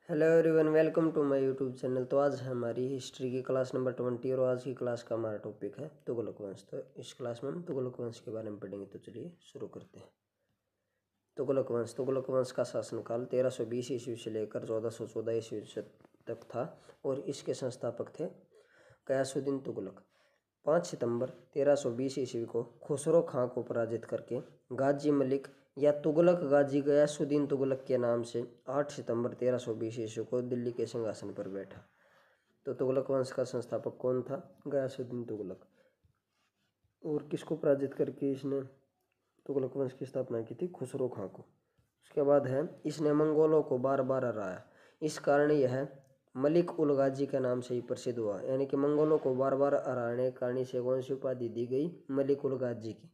Hello everyone, welcome to my YouTube channel. तो आज है हमारी हिस्ट्री की क्लास नंबर 20 और आज की क्लास का हमारा टॉपिक है तुगलक वंश। तो इस क्लास में हम तुगलक वंश के बारे में पढ़ेंगे। तो चलिए शुरू करते हैं। तुगलक वंश का शासनकाल 1320 ईस्वी से लेकर 1414 ईस्वी तक था और इसके संस्थापक थे गयासुद्दीन तुगलक। 5 सितंबर 1320 ईस्वी को खुसरो खां को पराजित करके गाजी मलिक या तुगलक गाजी गयासुद्दीन तुगलक के नाम से 8 सितंबर 1320 ईस्वी को दिल्ली के सिंहासन पर बैठा। तो तुगलक वंश का संस्थापक कौन था? गयासुद्दीन तुगलक। और किसको पराजित करके इसने तुगलक वंश की स्थापना की थी? खुसरो खां को। उसके बाद है इसने मंगोलों को बार बार हराया, इस कारण यह मलिक उल गाजी के नाम से ही प्रसिद्ध हुआ। यानी कि मंगोलों को बार बार हराने के कारण इसे कौन सी उपाधि दी गई? मलिक उल गाजी की।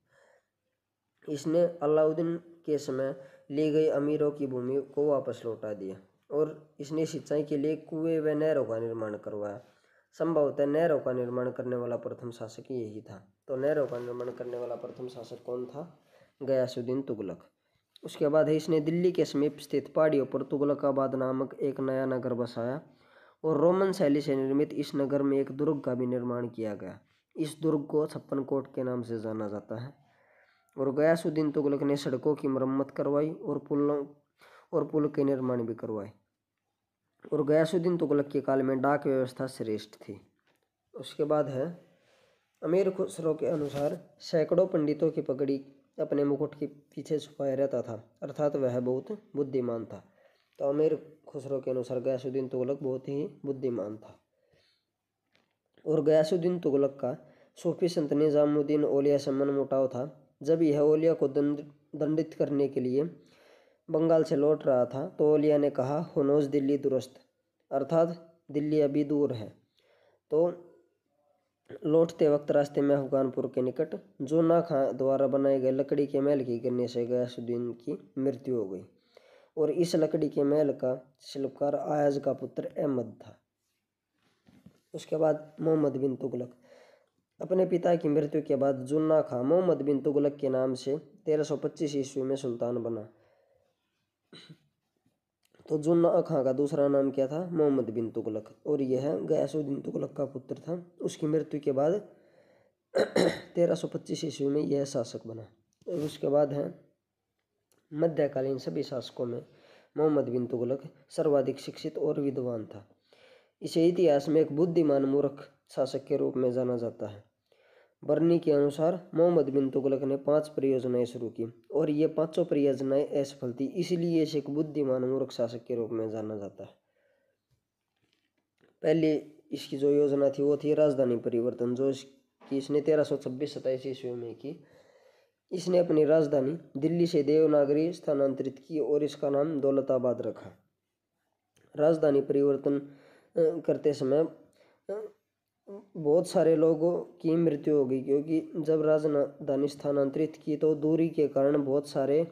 इसने अलाउद्दीन के समय ली गई अमीरों की भूमि को वापस लौटा दिया और इसने सिंचाई के लिए कुएं व नहरों का निर्माण करवाया। संभवतः नहरों का निर्माण करने वाला प्रथम शासक यही था। तो नहरों का निर्माण करने वाला प्रथम शासक कौन था? गयासुद्दीन तुगलक। उसके बाद है इसने दिल्ली के समीप स्थित पहाड़ियों पर तुगलकाबाद नामक एक नया नगर बसाया और रोमन शैली से निर्मित इस नगर में एक दुर्ग का भी निर्माण किया गया। इस दुर्ग को 56 कोट के नाम से जाना जाता है। और गयासुद्दीन तुगलक ने सड़कों की मरम्मत करवाई और पुल के निर्माण भी करवाए। और गयासुद्दीन तुगलक के काल में डाक व्यवस्था श्रेष्ठ थी। उसके बाद है अमीर खुसरो के अनुसार सैकड़ों पंडितों की पगड़ी अपने मुकुट के पीछे छुपाया रहता था, अर्थात वह बहुत बुद्धिमान था। तो अमीर खुसरो के अनुसार गयासुद्दीन तुगलक बहुत ही बुद्धिमान था। और गयासुद्दीन तुगलक का सूफी संत निजामुद्दीन औलिया से मनमुटाव था। जब यह औलिया को दंडित करने के लिए बंगाल से लौट रहा था तो औलिया ने कहा, हुनोज दिल्ली दुरुस्त, अर्थात दिल्ली अभी दूर है। तो लौटते वक्त रास्ते में अफगानपुर के निकट जोना खां द्वारा बनाए गए लकड़ी के महल के गिरने से गयासुद्दीन की मृत्यु हो गई और इस लकड़ी के महल का शिल्पकार आयज का पुत्र अहमद था। उसके बाद मोहम्मद बिन तुगलक। अपने पिता की मृत्यु के बाद जुन्ना खां मोहम्मद बिन तुगलक के नाम से 1325 ईस्वी में सुल्तान बना। तो जुन्ना खां का दूसरा नाम क्या था? मोहम्मद बिन तुगलक। और यह गयासुद्दीन तुगलक का पुत्र था। उसकी मृत्यु के बाद 1325 ईस्वी में यह शासक बना। और उसके बाद है मध्यकालीन सभी शासकों में मोहम्मद बिन तुगलक सर्वाधिक शिक्षित और विद्वान था। इसे इतिहास में एक बुद्धिमान मूर्ख शासक के रूप में जाना जाता है। बर्नी के अनुसार मोहम्मद बिन तुगलक ने 5 परियोजनाएं शुरू की और ये 5 परियोजनाएं असफल थी, इसलिए इसे एक बुद्धिमान मूर्ख शासक के रूप में जाना जाता है। पहली इसकी जो योजना थी वो थी राजधानी परिवर्तन, जो इसने 1326-27 ईस्वी में की। इसने अपनी राजधानी दिल्ली से देवनागरी स्थानांतरित की और इसका नाम दौलताबाद रखा। राजधानी परिवर्तन करते समय बहुत सारे लोगों की मृत्यु हो गई, क्योंकि जब राजधानी स्थानांतरित की तो दूरी के कारण बहुत सारे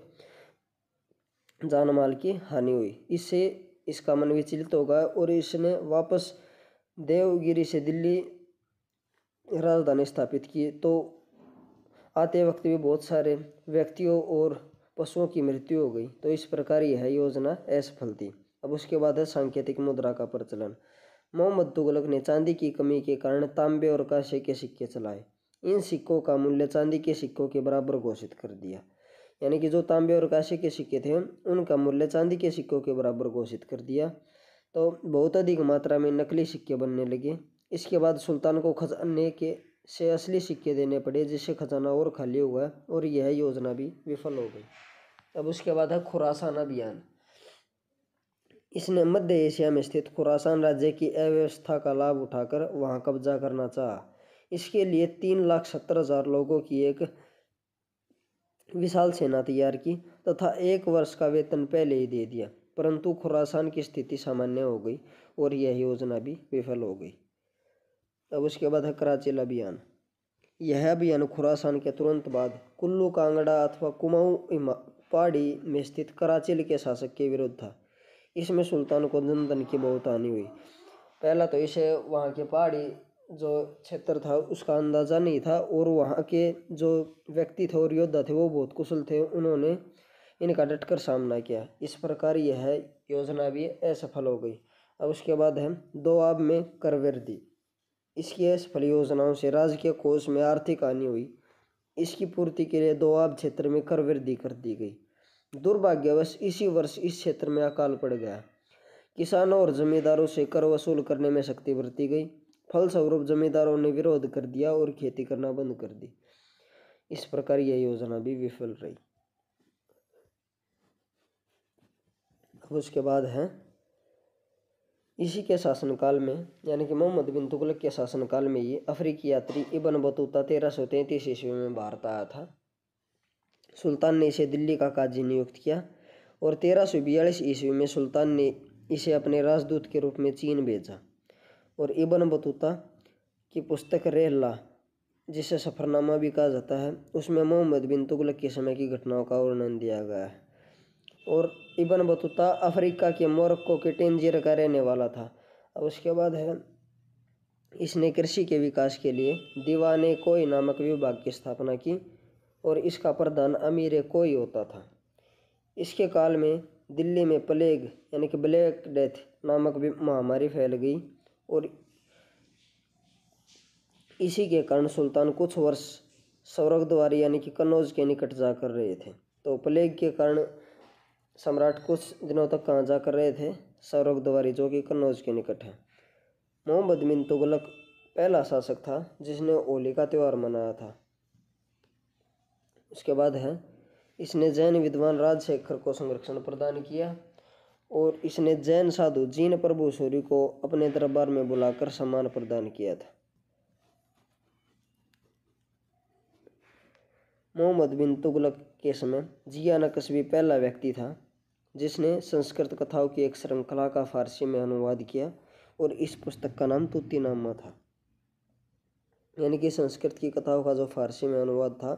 जान माल की हानि हुई। इससे इसका मन विचलित हो गया और इसने वापस देवगिरी से दिल्ली राजधानी स्थापित की। तो आते वक्त भी बहुत सारे व्यक्तियों और पशुओं की मृत्यु हो गई। तो इस प्रकार यह योजना असफल थी। अब उसके बाद है सांकेतिक मुद्रा का प्रचलन। मोहम्मद तुगलक ने चांदी की कमी के कारण तांबे और कांसे के सिक्के चलाए। इन सिक्कों का मूल्य चांदी के सिक्कों के बराबर घोषित कर दिया। यानी कि जो तांबे और कांसे के सिक्के थे उनका मूल्य चांदी के सिक्कों के बराबर घोषित कर दिया। तो बहुत अधिक मात्रा में नकली सिक्के बनने लगे। इसके बाद सुल्तान को खजाने के से असली सिक्के देने पड़े, जिससे खजाना और खाली हुआ और यह योजना भी विफल हो गई। अब उसके बाद है खुरासान अभियान। इसने मध्य एशिया में स्थित खुरासान राज्य की अव्यवस्था का लाभ उठाकर वहां कब्जा करना चाहा। इसके लिए 3,70,000 लोगों की एक विशाल सेना तैयार की तथा 1 वर्ष का वेतन पहले ही दे दिया, परंतु खुरासान की स्थिति सामान्य हो गई और यह योजना भी विफल हो गई। अब उसके बाद है कराचिल अभियान। यह अभियान खुरासान के तुरंत बाद कुल्लू कांगड़ा अथवा कुमाऊं पहाड़ी में स्थित कराचिल के शासक के विरुद्ध था। इसमें सुल्तान को धन की बहुत हानि हुई। पहला तो इसे वहाँ के पहाड़ी जो क्षेत्र था उसका अंदाज़ा नहीं था और वहाँ के जो व्यक्ति थे और योद्धा थे वो बहुत कुशल थे, उन्होंने इनका डटकर सामना किया। इस प्रकार यह योजना भी असफल हो गई। अब उसके बाद है दोआब में कर वृद्धि। इसकी असफल योजनाओं से राज्य के कोष में आर्थिक हानि हुई। इसकी पूर्ति के लिए दोआब क्षेत्र में कर वृद्धि कर दी गई। दुर्भाग्यवश इसी वर्ष इस क्षेत्र में अकाल पड़ गया। किसानों और जमींदारों से कर वसूल करने में सख्ती बरती गई। फलस्वरूप जमींदारों ने विरोध कर दिया और खेती करना बंद कर दी। इस प्रकार यह योजना भी विफल रही। अब उसके बाद है इसी के शासनकाल में यानी कि मोहम्मद बिन तुगलक के शासनकाल में ये अफ्रीकी यात्री इब्न बतूता 1333 ईस्वी में भारत आया था। सुल्तान ने इसे दिल्ली का काजी नियुक्त किया और 1342 ईस्वी में सुल्तान ने इसे अपने राजदूत के रूप में चीन भेजा। और इब्न बतूता की पुस्तक रेहला, जिसे सफ़रनामा भी कहा जाता है, उसमें मोहम्मद बिन तुगलक के समय की घटनाओं का वर्णन दिया गया है। और इब्न बतूता अफ्रीका के मोरक्को के टेंजीर का रहने वाला था। अब उसके बाद है इसने कृषि के विकास के लिए दीवाने कोई नामक विभाग की स्थापना की और इसका प्रधान अमीर कोई होता था। इसके काल में दिल्ली में प्लेग यानी कि ब्लैक डेथ नामक महामारी फैल गई और इसी के कारण सुल्तान कुछ वर्ष सौरगद्वार यानी कि कन्नौज के निकट जाकर रहे थे। तो प्लेग के कारण सम्राट कुछ दिनों तक कहाँ जाकर रहे थे? सौरगद्वारी, जो कि कन्नौज के निकट है। मोहम्मद बिन तुगलक पहला शासक था जिसने होली का त्यौहार मनाया था। उसके बाद है इसने जैन विद्वान राजशेखर को संरक्षण प्रदान किया और इसने जैन साधु जीन प्रभु सूरी को अपने दरबार में बुलाकर सम्मान प्रदान किया था। मोहम्मद बिन तुगलक के समय जिया नक्शबी पहला व्यक्ति था जिसने संस्कृत कथाओं की एक श्रृंखला का फारसी में अनुवाद किया और इस पुस्तक का नाम तूतीनामा था। यानी कि संस्कृत की कथाओं का जो फारसी में अनुवाद था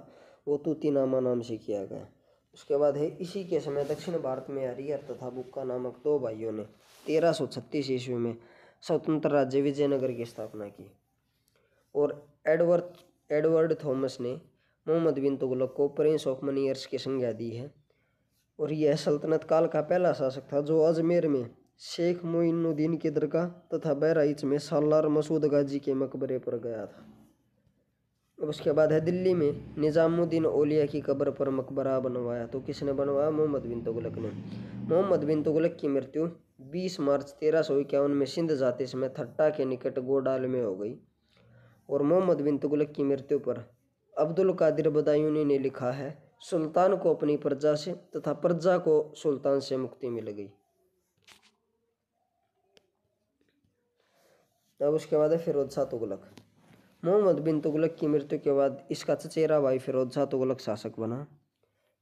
वो तूतीनामा नाम से किया गया। उसके बाद है इसी के समय दक्षिण भारत में हरिहर तथा बुक्का नामक दो भाइयों ने 1336 ईस्वी में स्वतंत्र राज्य विजयनगर की स्थापना की और एडवर्ड थॉमस ने मोहम्मद बिन तुगलक को प्रिंस ऑफ मनी ईयर्स की संज्ञा दी है। और यह सल्तनत काल का पहला शासक था जो अजमेर में शेख मोइनुद्दीन की दरगाह तथा बहराइच में सालार मसूद गाजी के मकबरे पर गया था। अब उसके बाद है दिल्ली में निजामुद्दीन औलिया की कब्र पर मकबरा बनवाया। तो किसने बनवाया? मोहम्मद बिन तुगलक ने। मोहम्मद बिन तुगलक की मृत्यु 20 मार्च 1351 में सिंध जाति में थट्टा के निकट गोडाल में हो गई। और मोहम्मद बिन तुगलक की मृत्यु पर अब्दुल कादिर बदायूनी ने लिखा है, सुल्तान को अपनी प्रजा से तथा प्रजा को सुल्तान से मुक्ति मिल गई। अब उसके बाद है फिरोज शाह तुगलक। मोहम्मद बिन तुगलक की मृत्यु के बाद इसका चचेरा भाई फिरोज शाह तुगलक शासक बना।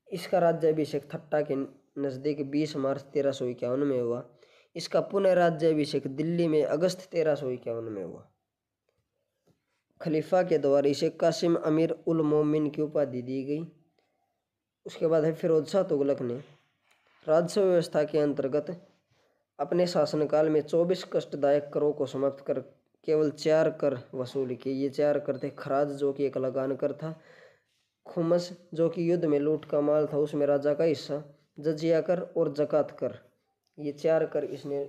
इसका राज्याभिषेक थट्टा के नज़दीक 20 मार्च 1351 में हुआ। इसका पुनः राज्याभिषेक दिल्ली में अगस्त 1351 में हुआ। खलीफा के द्वारा इसे कासिम अमीर उल मोमिन की उपाधि दी गई। उसके बाद है फिरोज शाह तुगलक ने राजस्व व्यवस्था के अंतर्गत अपने शासनकाल में 24 कष्टदायक करों को समाप्त कर केवल 4 कर वसूल किए। ये 4 कर थे खराज, जो कि एक लगान कर था, खुमस, जो कि युद्ध में लूट का माल था उसमें राजा का हिस्सा, जजिया कर और जकात कर। ये 4 कर इसने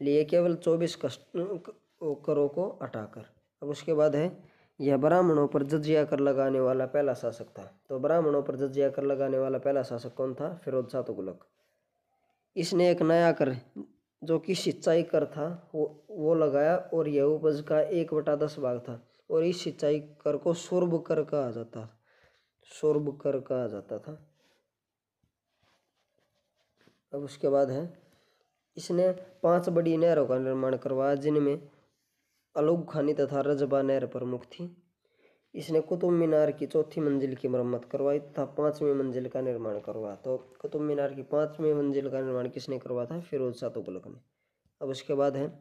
लिए केवल 24 करों को हटाकर। अब उसके बाद है यह ब्राह्मणों पर जजिया कर लगाने वाला पहला शासक था। तो ब्राह्मणों पर जजिया कर लगाने वाला पहला शासक कौन था? फिरोज शाह तुगलक। इसने एक नया कर जो कि सिंचाई कर था वो लगाया और यह उपज का 1/10 भाग था और इस सिंचाई कर को सुर्ब कर कहा जाता था। अब उसके बाद है इसने 5 बड़ी नहरों का निर्माण करवाया जिनमें अलुग खानी तथा रजबा नहर प्रमुख थी। इसने कुतुब मीनार की 4थी मंजिल की मरम्मत करवाई तथा 5वीं मंजिल का निर्माण करवाया। तो कुतुब मीनार की 5वीं मंजिल का निर्माण किसने करवाया था? फिरोज शाह तुगलक ने। अब उसके बाद है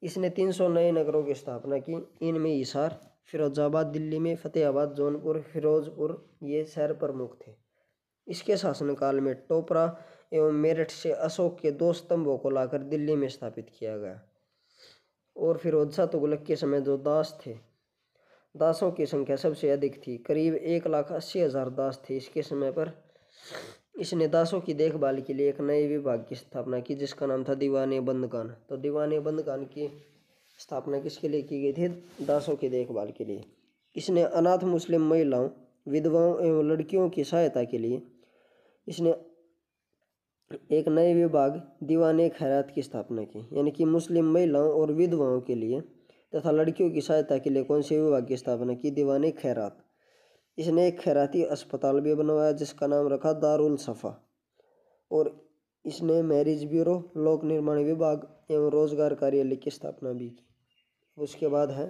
इसने 300 नए नगरों की स्थापना की। इनमें हिसार, फिरोजाबाद, दिल्ली में फतेहाबाद, जौनपुर, फिरोजपुर ये शहर प्रमुख थे। इसके शासनकाल में टोपरा एवं मेरठ से अशोक के 2 स्तंभों को लाकर दिल्ली में स्थापित किया गया। और फिरोज शाह तुगलक के समय जो दास थे, दासों की संख्या सबसे अधिक थी, करीब 1,80,000 दास थे इसके समय पर। इसने दासों की देखभाल के लिए एक नए विभाग की स्थापना की जिसका नाम था दीवाने बंदगान। तो दीवाने बंदगान की स्थापना किसके लिए की गई थी? दासों की देखभाल के लिए। इसने अनाथ मुस्लिम महिलाओं, विधवाओं एवं लड़कियों की सहायता के लिए इसने एक नए विभाग दीवाने खैरात की स्थापना की, यानी कि मुस्लिम महिलाओं और विधवाओं के लिए तथा लड़कियों की सहायता के लिए कौन से विभाग की स्थापना की? दीवाने खैरात। इसने एक खैराती अस्पताल भी बनवाया जिसका नाम रखा दारुल सफ़ा। और इसने मैरिज ब्यूरो, लोक निर्माण विभाग एवं रोजगार कार्यालय की स्थापना भी की। उसके बाद है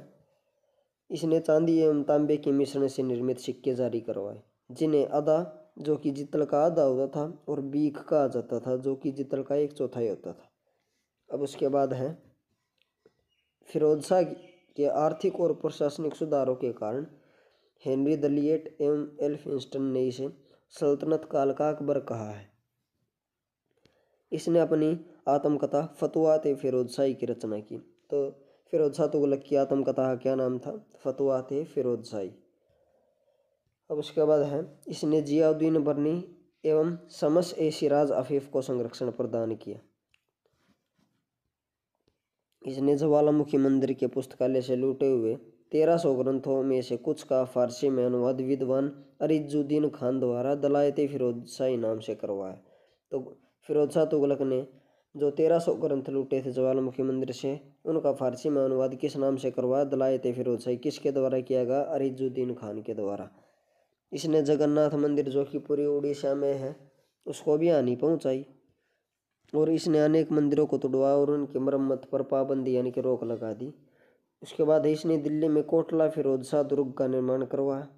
इसने चांदी एवं तांबे के मिश्रण से निर्मित सिक्के जारी करवाए जिन्हें अदा, जो कि जितल का आधा होता था, और बीख कहा जाता था जो कि जितल का 1/4 होता था। अब उसके बाद है फिरोज शाह के आर्थिक और प्रशासनिक सुधारों के कारण हेनरी द लिएट एवं एल्फिंस्टन ने इसे सल्तनत काल का अकबर कहा है। इसने अपनी आत्मकथा फतवात फिरोज शाही की रचना की। तो फिरोज शाह तुगलक की आत्मकथा का क्या नाम था? फतवात फिरोज शाही। अब उसके बाद है इसने जियाउद्दीन बर्नी एवं शम्स ए सिराज अफीफ को संरक्षण प्रदान किया। इसने ज्वालामुखी मंदिर के पुस्तकालय से लूटे हुए 1300 ग्रंथों में से कुछ का फारसी में अनुवाद विद्वान अरिजुद्दीन खान द्वारा दलायत फिरोज शाही नाम से करवाया। तो फिरोज शाह तुगलक ने जो 1300 ग्रंथ लूटे थे ज्वालामुखी मंदिर से, उनका फारसी में अनुवाद किस नाम से करवाया? दलायत फिरोज शाही। किसके द्वारा किया गया? अरिजुद्दीन खान के द्वारा। इसने जगन्नाथ मंदिर जो कि पूरी उड़ीसा में है उसको भी हानि पहुंचाई। और इसने अनेक मंदिरों को तोड़वाया और उनकी मरम्मत पर पाबंदी यानी कि रोक लगा दी। उसके बाद इसने दिल्ली में कोटला फिरोज शाह दुर्ग का निर्माण करवाया।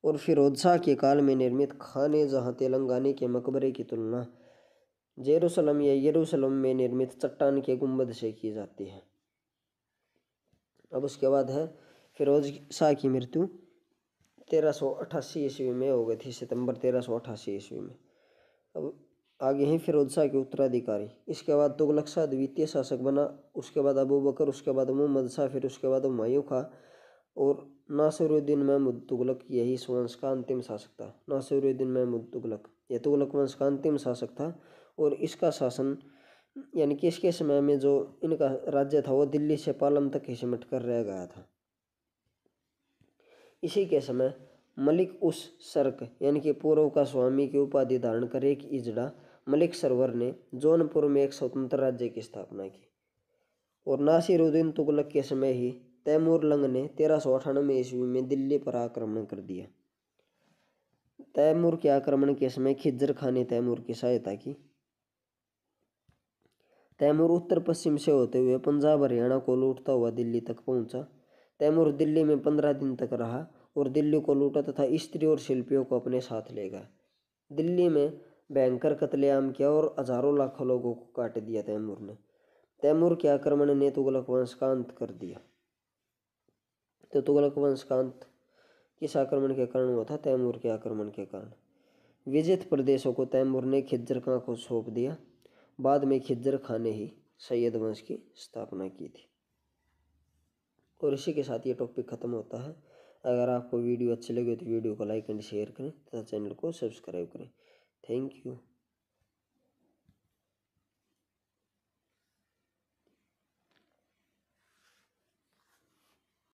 और फिरोज शाह के काल में निर्मित खाने जहां तेलंगाना के मकबरे की तुलना जेरूसलम या यरूशलेम में निर्मित चट्टान के गुंबद से की जाती है। अब उसके बाद है फिरोज शाह की मृत्यु 1388 ईस्वी में हो गई थी, सितंबर 1388 ईस्वी में। अब आगे हैं फिरोज शाह के उत्तराधिकारी। इसके बाद तुगलक शाह द्वितीय शासक बना, उसके बाद अबू बकर, उसके बाद मोहम्मद शाह, फिर उसके बाद हुमायूं खां और नासिरुद्दीन महमूद तुगलक, यही इस वंश का अंतिम शासक था। नासिरुद्दीन महमूद तुगलक यह तुगलक वंश का अंतिम शासक था। और इसका शासन यानी कि इसके समय में जो इनका राज्य था वो दिल्ली से पालम तक ही सिमट कर रह गया था। इसी के समय मलिक उस सर्क यानी कि पूर्व का स्वामी की उपाधि धारण कर एक इजड़ा मलिक सरवर ने जौनपुर में एक स्वतंत्र राज्य की स्थापना की। और नासिरुद्दीन तुगलक के समय ही तैमूर लंग ने 1398 ईस्वी में दिल्ली पर आक्रमण कर दिया। तैमूर के आक्रमण के समय खिज्जर खान ने तैमूर की सहायता की। तैमूर उत्तर पश्चिम से होते हुए पंजाब हरियाणा को लूटता हुआ दिल्ली तक पहुंचा। तैमूर दिल्ली में 15 दिन तक रहा और दिल्ली को लूटा तथा स्त्री और शिल्पियों को अपने साथ ले गया। दिल्ली में भयंकर कत्लेआम किया और हजारों लाखों लोगों को काट दिया तैमूर ने। तैमूर के आक्रमण ने तुगलक वंश का अंत कर दिया। तो तुगलक वंश का अंत किस आक्रमण के कारण हुआ था? तैमूर के आक्रमण के कारण। विजित प्रदेशों को तैमूर ने खिज्जर खां को सौंप दिया। बाद में खिज्जर खां ने ही सैयद वंश की स्थापना की थी। और इसी के साथ ये टॉपिक खत्म होता है। अगर आपको वीडियो अच्छी लगे तो वीडियो को लाइक एंड शेयर करें तथा चैनल को सब्सक्राइब करें। Thank you.